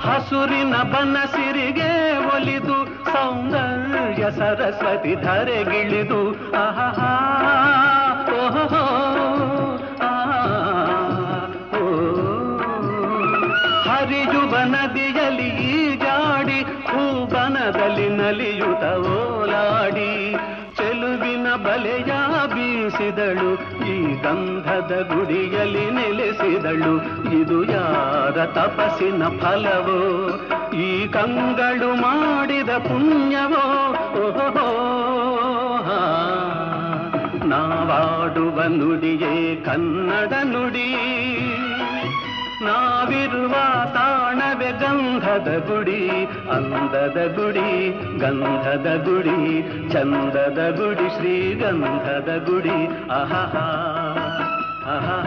ಹಸುರಿನ ಬನಸಿರಿಗೆ ಒಲಿದು ಸೌಂದರ್ಯ ಸರಸ್ವತಿ ಧರೆಗಿಳಿದು ಆಹಾ ಓಹೋ ಹರಿಯುವ ನದಿಯಲ್ಲಿ ಈಜಾಡಿ ಹೂಬನದಲ್ಲಿ ನಲಿಯುತ್ತ ಓಲಾಡಿ ಚೆಲುವಿನ ಬಲೆಯ ಬೀಸಿದಳು ಈ ಗಂಧದ ಗುಡಿಯಲ್ಲಿ ನೆಲೆಸಿದಳು ಇದು ಯಾರ ತಪಸ್ಸಿನ ಫಲವೋ ಈ ಕಂಗಳು ಮಾಡಿದ ಪುಣ್ಯವೋ ಓಹೋ ನಾವಾಡುವ ನುಡಿಯೇ ಕನ್ನಡ ನುಡಿ ನಾವಿರುವ ತಾಣವೇ ಗಂಧದ ಗುಡಿ ಅಂದದ ಗುಡಿ ಗಂಧದ ಗುಡಿ ಚಂದದ ಗುಡಿ ಶ್ರೀಗಂಧದ ಗುಡಿ ಆಹಾ ಆಹಾ